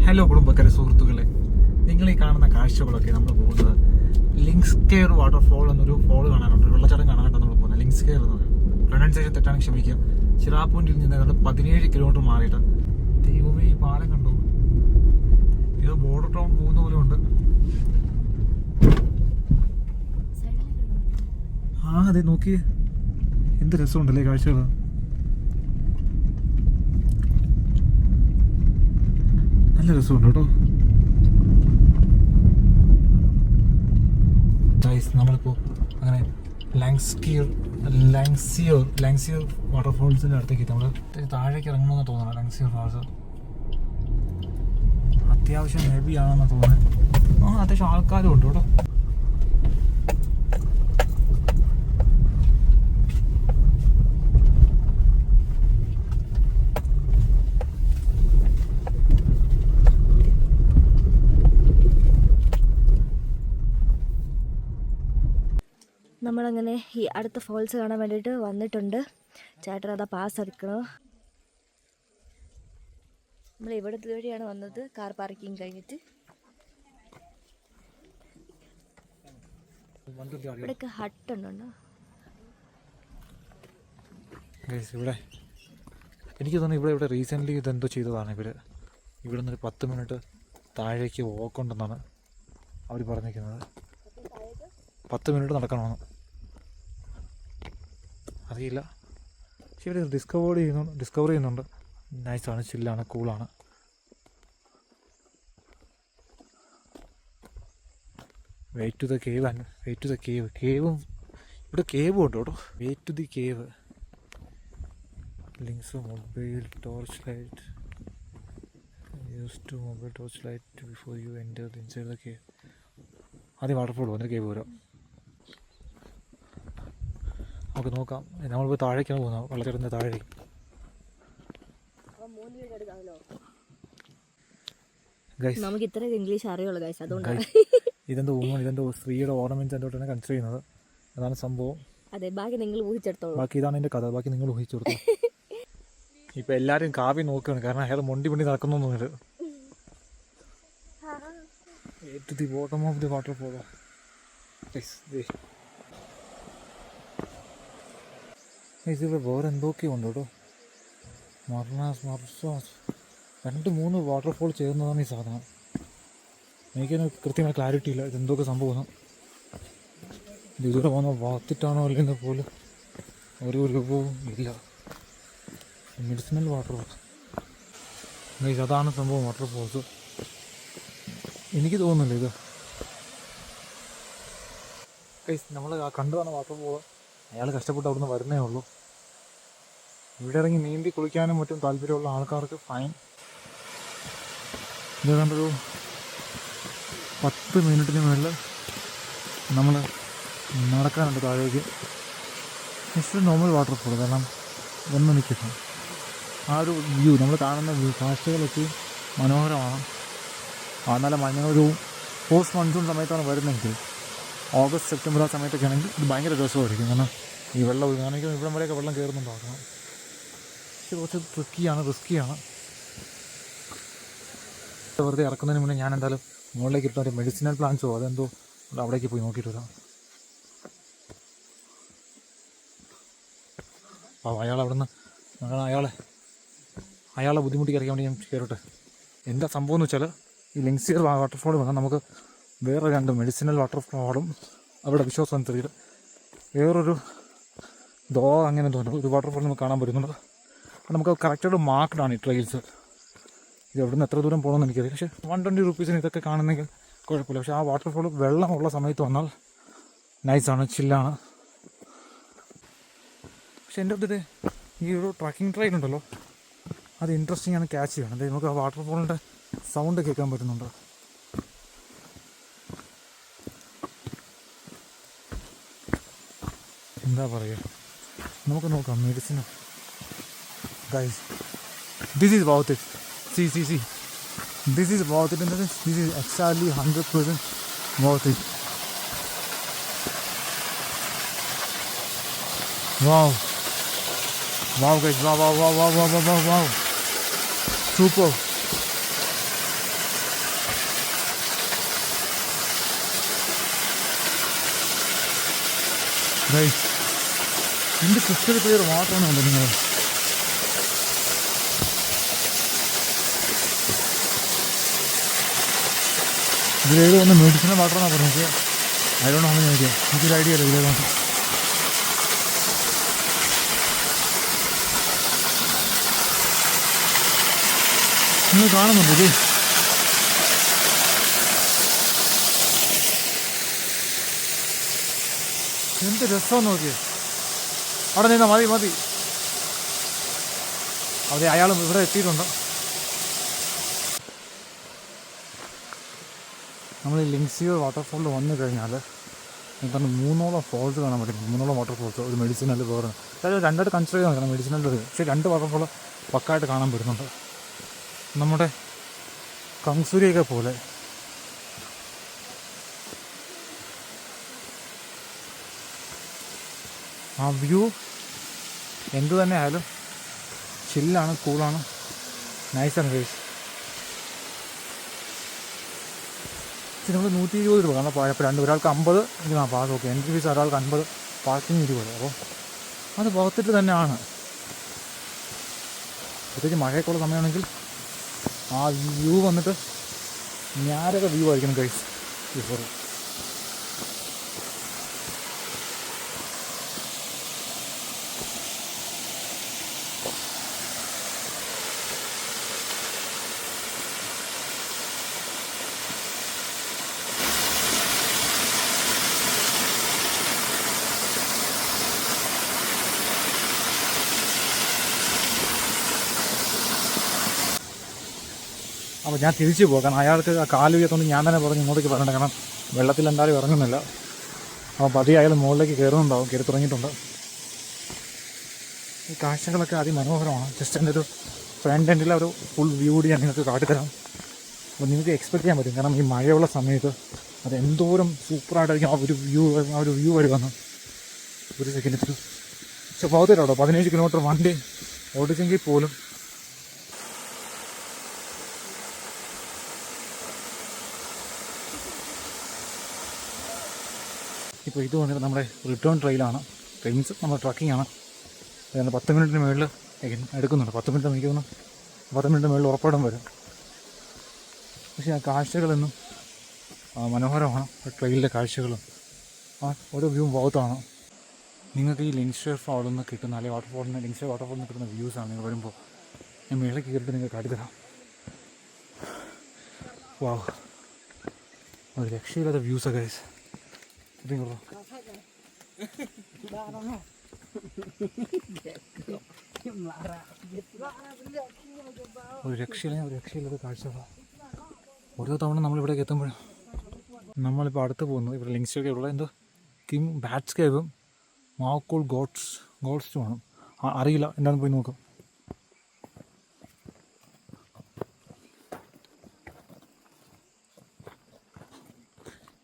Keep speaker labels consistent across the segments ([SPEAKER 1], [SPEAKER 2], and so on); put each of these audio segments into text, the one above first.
[SPEAKER 1] Hello കുടുംബക്കാരെ, സുഹൃത്തുക്കളെ, നിങ്ങൾ ഈ കാണുന്ന കാഴ്ചകളൊക്കെ നമ്മൾ പോകുന്നത് ലിങ്സ്കെയർ വാട്ടർഫോൾ എന്നൊരു ഫോൾ കാണാനുണ്ട്. വെള്ളച്ചാട്ടം കാണാനായിട്ടാണ് നമ്മൾ പോകുന്നത്. ലിങ്സ്കെയർ എന്ന് പറയും. പ്രൊനൗൺസിയേഷൻ തെറ്റാണെങ്കിൽ ക്ഷമിക്കുക. ചിറാപൂഞ്ചിൽ നിന്ന് ഏതാണ്ട് 17 കിലോമീറ്റർ മാറിയിട്ട്. ദൈവമേ, ഈ പാലം കണ്ടു. ഇത് ബോർഡർ ടൗൺ പോകുന്ന പോലെ ഉണ്ട്. അതെ, നോക്കിയേ, എന്ത് രസമുണ്ടല്ലേ കാഴ്ചകൾ. നല്ല രസമുണ്ട് കേട്ടോ. നമ്മളിപ്പോൾ അങ്ങനെ ലാങ്സിയർ വാട്ടർഫോൾസിൻ്റെ അടുത്തേക്ക് നമ്മൾ താഴേക്ക് ഇറങ്ങണമെന്ന് തോന്നണം. ലാങ്സിയർ ഫാൾസ് അത്യാവശ്യം ഹെവി ആണെന്ന് തോന്നുന്നത്. അത്യാവശ്യം ആൾക്കാരും ഉണ്ട് കേട്ടോ.
[SPEAKER 2] നമ്മളങ്ങനെ ഈ അടുത്ത ഫോൾസ് കാണാൻ വേണ്ടിയിട്ട് വന്നിട്ടുണ്ട്. ചേട്ടൻ അതാ പാസ് എടുക്കണം. നമ്മൾ ഇവിടുത്തെ വഴിയാണ് വന്നത്, കാർ പാർക്കിംഗ് കഴിഞ്ഞിട്ട്. ഇവിടെയൊക്കെ ഹട്ടുണ്ടോ?
[SPEAKER 1] ഇവിടെ എനിക്ക് തോന്നുന്നു ഇവിടെ റീസെൻ്റ്ലി ഇതെന്തോ ചെയ്തതാണ്. ഇവിടെ നിന്നൊരു 10 മിനിറ്റ് താഴേക്ക് വോക്കുണ്ടെന്നാണ് അവർ പറഞ്ഞിരിക്കുന്നത്. 10 മിനിറ്റ് നടക്കണമെന്ന് അറിയില്ല. പക്ഷെ ഇവർ ഡിസ്കവർ ചെയ്യുന്നുണ്ട്. നൈസാണ്, ചില്ലാണ്, കൂളാണ്. വെയിറ്റ് ടു ദ കേവും ഇവിടെ കേവും ഉണ്ട് കേട്ടോ. Wait to the cave. Links mobile torch light use to mobile torch light before you enter inside the cave. ആദ്യം വാട്ടർഫോൾ വന്നിട്ട് കേവ് വരാം. നമുക്ക് നോക്കാം. നമ്മളിപ്പോൾ താഴേക്കാണ് പോകുന്നത്, വെള്ളച്ചാട്ടത്തിൻ്റെ താഴേക്ക്.
[SPEAKER 2] നമുക്ക് ഇത്ര ഇംഗ്ലീഷ് അറിയുള്ളൂ ഗൈസ്, അതുകൊണ്ടാണ്.
[SPEAKER 1] ഇതെന്തോ സ്ത്രീയുടെ ഓർണമെന്റ്സ് എന്തോട്ടാണ് കൺസിഡർ ചെയ്യുന്നത്. അതാണ് സംഭവം.
[SPEAKER 2] അതെ, ബാക്കി നിങ്ങൾ ഊഹിച്ചെടുത്തോളൂ.
[SPEAKER 1] ബാക്കി ഇതാണ് എൻ്റെ കഥ. ബാക്കി നിങ്ങൾ ഊഹിച്ചെടുത്തു. ഇപ്പം എല്ലാവരും കാവ്യ നോക്കുകയാണ്, കാരണം അയാൾ മൊണ്ടി നടക്കുന്നൊന്നുമില്ല. To the bottom of the waterfall. ഇവിടെ വേറെ എന്തൊക്കെയോ ഉണ്ട് കേട്ടോ. മർസാസ് 2-3 വാട്ടർഫോൾ ചേർന്നതാണ് ഈ സാധനം. എനിക്കൊന്നും കൃത്യമായ ക്ലാരിറ്റി ഇല്ല ഇതെന്തൊക്കെ സംഭവം. ഇതിലൂടെ പോകുന്ന വാത്തിട്ടാണോ അല്ലെങ്കിൽ പോലും ഒരു രൂപവും ഇല്ല. മെഡിസിനൽ വാട്ടർഫോൾസ്, അതാണ് സംഭവം. വാട്ടർഫോൾസ് എനിക്ക് തോന്നുന്നില്ല ഇത്. നമ്മൾ കണ്ടു വന്ന വാട്ടർഫോൾ അയാൾ കഷ്ടപ്പെട്ട് അവിടുന്ന് വരുന്നേ ഉള്ളൂ. ഇവിടെ ഇറങ്ങി നീന്തി കുളിക്കാനും മറ്റും താല്പര്യമുള്ള ആൾക്കാർക്ക് ഫൈൻ. ഇത് കണ്ടൊരു 10 മിനിറ്റിന് മുകളിൽ നമ്മൾ നടക്കാനുണ്ട് താഴേക്ക്. ജസ്റ്റ് നോർമൽ വാട്ടർഫോൾ, കാരണം ഒന്നും നിൽക്കില്ല. ആ ഒരു വ്യൂ, നമ്മൾ കാണുന്ന കാഴ്ചകളൊക്കെ മനോഹരമാണ്. നല്ല മഞ്ഞൊരു പോസ്റ്റ് മൺസൂൺ സമയത്താണ് വരുന്നതെങ്കിൽ, ഓഗസ്റ്റ് സെപ്റ്റംബർ ആ സമയത്തൊക്കെ ആണെങ്കിൽ ഇത് ഭയങ്കര രസമായിരിക്കും. കാരണം ഈ വെള്ളം ഒഴുകാണെങ്കിൽ ഇവിടം വരെയൊക്കെ വെള്ളം കയറുന്നുണ്ടാകണം. പക്ഷെ കുറച്ച് റിസ്ക്കിയാണ്. വെറുതെ ഇറക്കുന്നതിന് മുന്നേ ഞാൻ എന്തായാലും മുകളിലേക്ക് ഇട്ട ഒരു മെഡിസിനൽ പ്ലാന്റ്സോ അതെന്തോ അവിടേക്ക് പോയി നോക്കിയിട്ട് വരാം. അയാൾ അവിടെ നിന്ന് അയാളെ ബുദ്ധിമുട്ടിക്ക് വേണ്ടി ഞാൻ കയറട്ടെ. എന്താ സംഭവം എന്ന് വെച്ചാൽ, ഈ ലിങ്സിയർ വാട്ടർഫോൾ വന്നാൽ നമുക്ക് വേറെ 2 മെഡിസിനൽ വാട്ടർഫോളും അവിടെ വിശ്വാസമനുസരിച്ച് വേറൊരു അങ്ങനെ തോന്നുന്നു ഒരു വാട്ടർഫോൾ നമുക്ക് കാണാൻ പറ്റുന്നുണ്ട്. നമുക്ക് കറക്റ്റായിട്ട് മാർക്ക്ഡാണ് ഈ ട്രെയിൽസ്. ഇത് എവിടെ നിന്ന് എത്ര ദൂരം പോകണമെന്ന് എനിക്കറിയാം. പക്ഷേ 120 റുപ്പീസിന് ഇതൊക്കെ കാണുന്നെങ്കിൽ കുഴപ്പമില്ല. പക്ഷേ ആ വാട്ടർഫോൾ വെള്ളമുള്ള സമയത്ത് വന്നാൽ നൈസാണ്, ചില്ലാണ്. പക്ഷെ എൻ്റെ അടുത്ത് ഈ ഒരു ട്രക്കിംഗ് ട്രെയിൽ ഉണ്ടല്ലോ, അത് ഇൻട്രസ്റ്റിംഗ് ആണ്, ക്യാച്ച് ചെയ്യണം. അതായത് നമുക്ക് ആ വാട്ടർഫോളിൻ്റെ സൗണ്ട് കേൾക്കാൻ പറ്റുന്നുണ്ട്. എന്താ പറയുക, നമുക്ക് നോക്കാം. Medicine guys, this is worth it. See. This is worth it. This is exactly 100% worth it. Wow guys, wow. Super. എന്ത് ക്രിസ്റ്റൽ ക്ലിയർ വാട്ടറാണ് കണ്ടോ നിങ്ങൾ. ഇതിലേത് വന്ന് മെഡിസിനൽ വാട്ടറാണെന്നാണ് പറഞ്ഞത്. അതിലോട്ട് വന്ന് ചോദിക്കുക, എനിക്കൊരു ഐഡിയ അല്ല ഇതിലേതാണ്. നിങ്ങൾ കാണുന്നുണ്ടോ ഇത്? എന്ത് രസമെന്ന് നോക്കിയേ. അവിടെ നിന്നാ മതി മതി. അതെ, അയാൾ ഇവിടെ എത്തിയിട്ടുണ്ട്. നമ്മൾ ഈ ലിങ്സിയോ വാട്ടർഫോളിൽ വന്നു കഴിഞ്ഞാൽ എന്താണ് 3ഓളം ഫോൾസ് കാണാൻ പറ്റും. 3ഓളം വാട്ടർഫോൾസ്, ഒരു മെഡിസിനൽ വേറെ. അതായത് രണ്ടായിട്ട് കൺസിഡർ ചെയ്ത് നോക്കണം മെഡിസിനൽ ഒരു. പക്ഷേ 2 വാട്ടർഫോൾ പക്കായിട്ട് കാണാൻ പറ്റുന്നുണ്ട്. നമ്മുടെ കങ്സൂരിയൊക്കെ പോലെ. ആ വ്യൂ എന്തു തന്നെ ആയാലും ചില്ലാണ്, കൂളാണ്, നൈസാണ് ഗൈസ്. നമ്മൾ 120 രൂപ കാരണം ഇപ്പോൾ ഒരാൾക്ക് 50 പാസ്. ഓക്കെ, എൻട്രി ഫീസ് ഒരാൾക്ക് 50, പാർക്കിംഗ് 20. അപ്പോൾ അത് പുറത്തിട്ട് തന്നെയാണ്. പ്രത്യേകിച്ച് മഴയൊക്കെയുള്ള സമയമാണെങ്കിൽ ആ വ്യൂ വന്നിട്ട് ഞാനൊക്കെ വ്യൂ ആയിരിക്കണം ഗൈസ്. ബിഫോർ അപ്പോൾ ഞാൻ തിരിച്ചു പോകാം. കാരണം അയാൾക്ക് ആ കാല് വീഴത്തോണ്ട് ഞാൻ തന്നെ പറഞ്ഞ് ഇങ്ങോട്ടേക്ക് പറയണ്ട. കാരണം വെള്ളത്തിൽ എന്തായാലും ഇറങ്ങുന്നില്ല. അപ്പോൾ പതിയെ അയാൾ മുകളിലേക്ക് കയറുന്നുണ്ടാവും, കയറി തുടങ്ങിയിട്ടുണ്ട്. ഈ കാഴ്ചകളൊക്കെ അതിമനോഹരമാണ്. ജസ്റ്റ് എൻ്റെ ഒരു ഫ്രണ്ട് എൻഡിലെ ഒരു ഫുൾ വ്യൂ കൂടി ഞാൻ നിങ്ങൾക്ക് കാട്ടിത്തരാം. അപ്പോൾ നിങ്ങൾക്ക് എക്സ്പെക്ട് ചെയ്യാൻ പറ്റും. കാരണം ഈ മഴയുള്ള സമയത്ത് അത് എന്തോരം സൂപ്പറായിട്ടായിരിക്കും ആ ഒരു വ്യൂ വരുമെന്ന്. ഒരു സെക്കൻഡ്. പക്ഷെ പോകത്തില്ല 17 കിലോമീറ്റർ വണ്ടി ഓടിച്ചെങ്കിൽ പോലും ഇപ്പോൾ ഇത് വന്നിട്ട് നമ്മുടെ റിട്ടേൺ ട്രെയിലാണ്. ട്രെയിൻസ് നമ്മുടെ ട്രക്കിംഗ് ആണ്. 10 മിനിറ്റിന് മുകളിൽ എടുക്കുന്നുണ്ട്. 10 മിനിറ്റ് എനിക്ക് തോന്നുന്നു 10 മിനിറ്റ് മുകളിൽ ഉറപ്പാടും വരും. പക്ഷേ ആ കാഴ്ചകളൊന്നും മനോഹരമാണ്. ട്രെയിനിലെ കാഴ്ചകളും ഓരോ വ്യൂ ബോത്താണ്. നിങ്ങൾക്ക് ഈ ലിങ്സ്റ്റർ ഫോളിൽ നിന്ന് കിട്ടുന്ന, അല്ലെങ്കിൽ ലിങ്സ്റ്റർ വാട്ടർഫോളിൽ നിന്ന് കിട്ടുന്ന വ്യൂസാണ് നിങ്ങൾ വരുമ്പോൾ ഞാൻ മേളിൽ കയറിയിട്ട് നിങ്ങൾക്ക് കാട്ടിത്തരാം. വാവ്, ഒരു രക്ഷയില്ലാത്ത വ്യൂസൊക്കെ ഒരു രക്ഷയില്ലാത്ത കാഴ്ചകളാണ്. ഓരോ തവണ നമ്മളിവിടേക്ക് എത്തുമ്പോഴും നമ്മളിപ്പോൾ അടുത്ത് പോകുന്നത് ഇവിടെ ലിങ്സ്റ്റർ ഉള്ള എന്തോ കിങ് ബാറ്റ്സ് കേവും മാവക്കോൾ ഗോഡ്സ് ആണ്. അറിയില്ല, എന്താണെന്ന് പോയി നോക്കാം.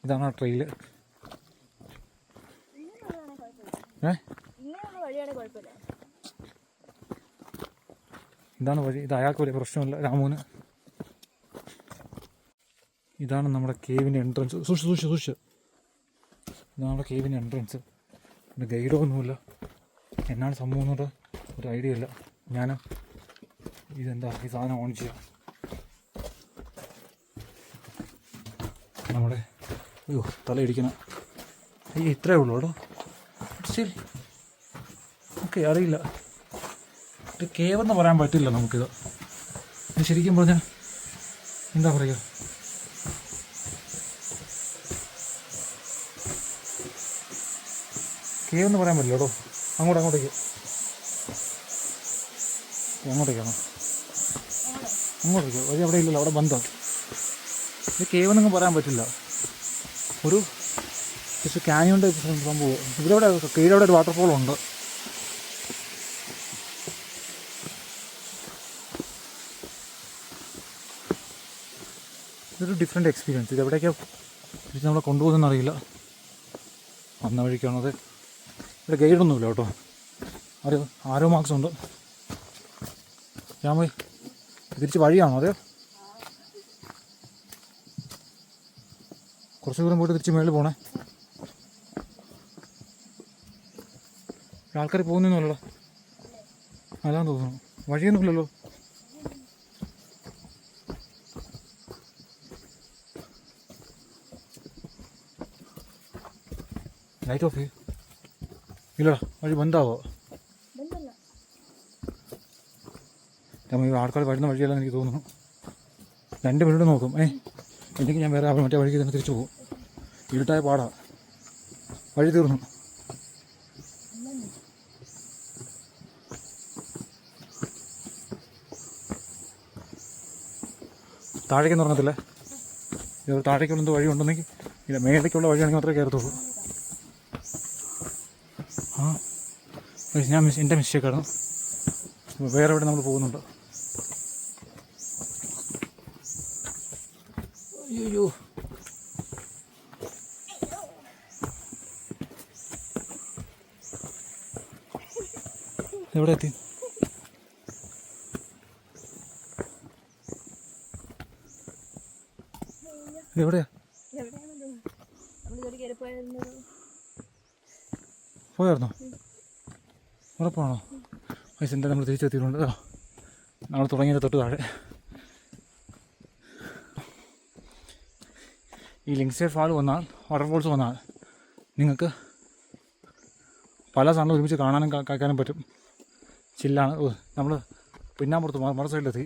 [SPEAKER 1] ഇതാണ് ആ ട്രെയില്. ഇതാണ് വഴി. ഇത് അയാൾക്ക് വലിയ പ്രശ്നമില്ല, രാമുവിന്. ഇതാണ് നമ്മുടെ കേവിൻ്റെ എൻട്രൻസ്. സൂക്ഷിച്ച്. ഇതാണ് നമ്മുടെ കേവിൻ്റെ എൻട്രൻസ്. പിന്നെ ഗൈഡോ ഒന്നുമില്ല. എന്നാണ് സംഭവം എന്നുള്ളത് ഒരു ഐഡിയ ഇല്ല. ഞാൻ ഇതെന്താ ഈ സാധനം ഓൺ ചെയ്യാം. നമ്മുടെ തലയിടിക്കണം. ഇത്രയേ ഉള്ളൂ കേട്ടോ. ശരി, ഓക്കെ. അറിയില്ല, ഒരു കേവെന്ന് പറയാൻ പറ്റില്ല നമുക്കിത്. ഇത് ശരിക്കും പറഞ്ഞാൽ എന്താ പറയുക, കേവെന്ന് പറയാൻ പറ്റില്ല കേട്ടോ. അങ്ങോട്ടേക്കാണോ? അങ്ങോട്ടേക്ക് വഴി അവിടെ ഇല്ലല്ലോ, അവിടെ ബന്ധം. ഇത് കേവെന്നൊന്നും പറയാൻ പറ്റില്ല. ഒരു ജസ്റ്റ് ക്യാനിയോൻ്റെ സംഭവം. ഇവിടെ കീഴവിടെ ഒരു വാട്ടർഫോളുണ്ട്. ഇതൊരു ഡിഫറെൻറ്റ് എക്സ്പീരിയൻസ്. ഇത് എവിടേക്കാണ് തിരിച്ച് നമ്മളെ കൊണ്ടുപോകുന്നതെന്ന് അറിയില്ല. വന്ന വഴിക്കാണത്. ഇവിടെ ഗൈഡൊന്നുമില്ല കേട്ടോ. ആരോ മാർക്സ് ഉണ്ട്. ഞാൻ പോയി തിരിച്ച് വഴിയാണോ? അതെയോ? കുറച്ച് ദൂരം പോയിട്ട് തിരിച്ച് മേളിൽ പോകണേ. ആൾക്കാർ പോകുന്നൊന്നുമല്ലോ, അതാന്ന് തോന്നുന്നു. വഴിയൊന്നുമില്ലല്ലോ. ലൈറ്റ് ഓഫ് ഇല്ലടാ, വഴി ബന്ധാവോ? ആൾക്കാർ വരുന്ന വഴിയല്ലെന്ന് എനിക്ക് തോന്നുന്നു. 2 മിനിറ്റ് നോക്കും. എനിക്ക് ഞാൻ വേറെ മറ്റേ വഴിക്ക് തന്നെ തിരിച്ചു പോകും. ഇരുട്ടായ പാടാ, വഴി തീർന്നു. താഴേക്കൊന്നും ഇറങ്ങത്തില്ല. താഴേക്കുള്ള എന്തോ വഴി ഉണ്ടെന്നെങ്കിൽ ഇല്ല, മേലേക്കുള്ള വഴിയാണെങ്കിൽ മാത്രമേ കയറത്തുള്ളൂ. ഞാൻ എൻ്റെ മിസ്റ്റേക്കാണ്. വേറെ എവിടെ നമ്മൾ പോകുന്നുണ്ട്. അയ്യോ, എവിടെ എത്തി? എവിടെയാ പോയായിരുന്നോ? ഉറപ്പാണോ? പൈസ എന്താ നമ്മൾ തിരിച്ചെത്തിയിട്ടുണ്ട്. നമ്മൾ തുടങ്ങിയത് തൊട്ട് താഴെ. ഈ ലിങ്സിയർ ഫാൾ വന്നാൽ, വാട്ടർഫോൾസ് വന്നാൽ നിങ്ങൾക്ക് പല സാധനങ്ങളും ഒരുമിച്ച് കാണാനും കേൾക്കാനും പറ്റും. ചില്ലാണ്. നമ്മൾ പിന്നാമ്പുറത്ത് മറ സൈഡിലെത്തി.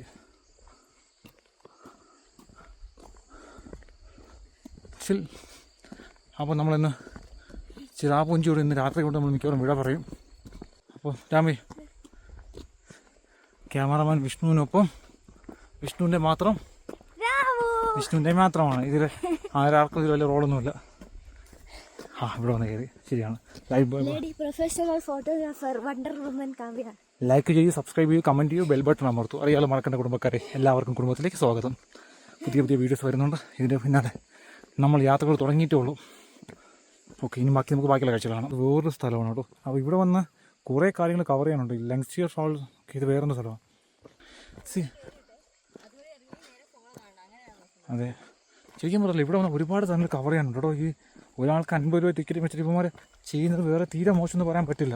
[SPEAKER 1] ചിൽ. അപ്പോൾ നമ്മളിന്ന് ചിറാപുഞ്ചിയോട് ഇന്ന് രാത്രി കൊണ്ട് നമ്മൾ മിക്കവാറും വിട പറയും. അപ്പോൾ രാമി, ക്യാമറമാൻ വിഷ്ണുവിനൊപ്പം വിഷ്ണുവിൻ്റെ മാത്രമാണ് ഇതിൽ. ആരാർക്കും ഇതിൽ വലിയ റോളൊന്നുമില്ല. ഇവിടെ വന്ന് കയറി. ശരിയാണ്.
[SPEAKER 2] Professional photographer wonder woman Kavya.
[SPEAKER 1] Like ചെയ്യൂ, സബ്സ്ക്രൈബ് ചെയ്യൂ, കമൻറ്റ് ചെയ്യൂ, ബെൽ ബട്ടൺ അമർത്തു. അറിയാലോ മറക്കേണ്ട കുടുംബക്കാരെ, എല്ലാവർക്കും കുടുംബത്തിലേക്ക് സ്വാഗതം. പുതിയ വീഡിയോസ് വരുന്നുണ്ട്. ഇതിൻ്റെ പിന്നാലെ നമ്മൾ യാത്രകൾ തുടങ്ങിയിട്ടേ ഉള്ളൂ. ഓക്കെ, ഇനി നമുക്ക് ബാക്കിയുള്ള കാഴ്ചകളാണ്. വേറൊരു സ്ഥലമാണ് കേട്ടോ. അപ്പോൾ ഇവിടെ വന്ന് കുറേ കാര്യങ്ങൾ കവർ ചെയ്യാനുണ്ട്. ലെങ്സിയർ ഫാൾ ഇത് വേറൊരു സ്ഥലമാണ്. അതെ, ശരിക്കും പറഞ്ഞില്ല, ഇവിടെ വന്ന് ഒരുപാട് സ്ഥലങ്ങൾ കവർ ചെയ്യാനുണ്ട് കേട്ടോ. ഈ ഒരാൾക്ക് 50 രൂപ ടിക്കറ്റ് വെച്ചിട്ട് ഇപ്പം ചെയ്യുന്നത് വേറെ തീരെ മോശമെന്ന് പറയാൻ പറ്റില്ല.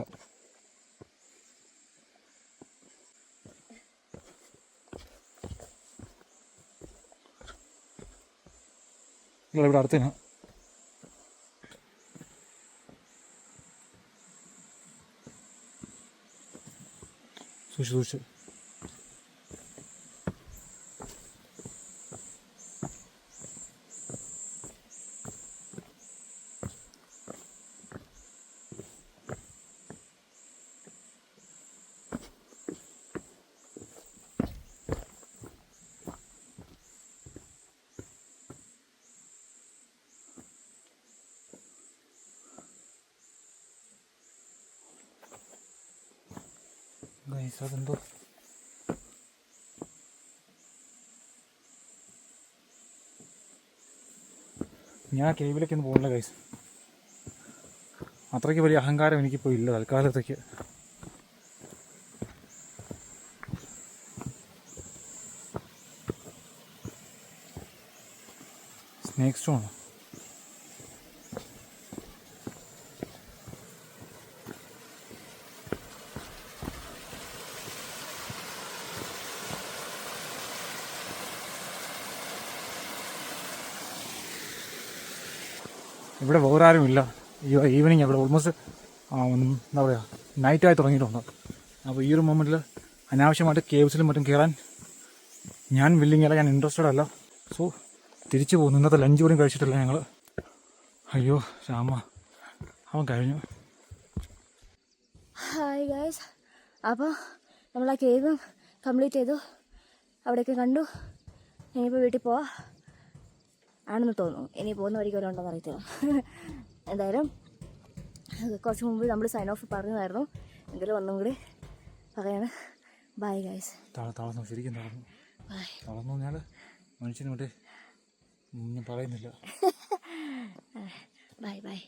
[SPEAKER 1] ഇവിടെ അടുത്തേനാ. സൂക്ഷിച്ച് അതെന്തോ ഞാൻ കേവിലേക്കൊന്നും പോകണില്ല ഗൈസ്. അത്രയ്ക്ക് വലിയ അഹങ്കാരം എനിക്കിപ്പോൾ ഇല്ല തൽക്കാലത്തേക്ക്. സ്നേക്ക് സ്റ്റോൺ ഇവിടെ വേറെ ആരും ഇല്ല. ഈവനിങ് ഇവിടെ ഓൾമോസ്റ്റ് എന്താ പറയുക, നൈറ്റായി തുടങ്ങിയിട്ടുണ്ട്. അപ്പോൾ ഈ ഒരു മൊമെൻറ്റിൽ അനാവശ്യമായിട്ട് കേവ്സിലും മറ്റും കയറാൻ ഞാൻ വില്ലിങ് അല്ല, ഞാൻ ഇൻട്രസ്റ്റഡ് അല്ല. സോ തിരിച്ചു പോകുന്നു. ഇന്നത്തെ ലഞ്ച് പോലും കഴിച്ചിട്ടില്ല ഞങ്ങൾ. അയ്യോ രാമ, അവൻ കഴിഞ്ഞു.
[SPEAKER 2] ഹായ് ഗൈസ്, അപ്പോൾ നമ്മൾ ആ കേവും കംപ്ലീറ്റ് ചെയ്തു. അവിടെയൊക്കെ കണ്ടു. ഇനിയിപ്പോൾ വീട്ടിൽ പോവാം ആണെന്ന് തോന്നുന്നു. ഇനി പോകുന്ന വഴിക്ക് വല്ലതും അറിയത്തില്ല. എന്തായാലും കുറച്ച് മുമ്പ് നമ്മൾ സൈൻ ഓഫ് പറഞ്ഞതായിരുന്നു. എങ്കിലും ഒന്നും കൂടി പറയാണ്. Bye guys.
[SPEAKER 1] തളർന്നു, ശരിക്കും തളർന്നു. തളർന്നു പറഞ്ഞാൽ മനുഷ്യന് മറ്റേ ഞാൻ പറയുന്നില്ല.
[SPEAKER 2] Bye bye.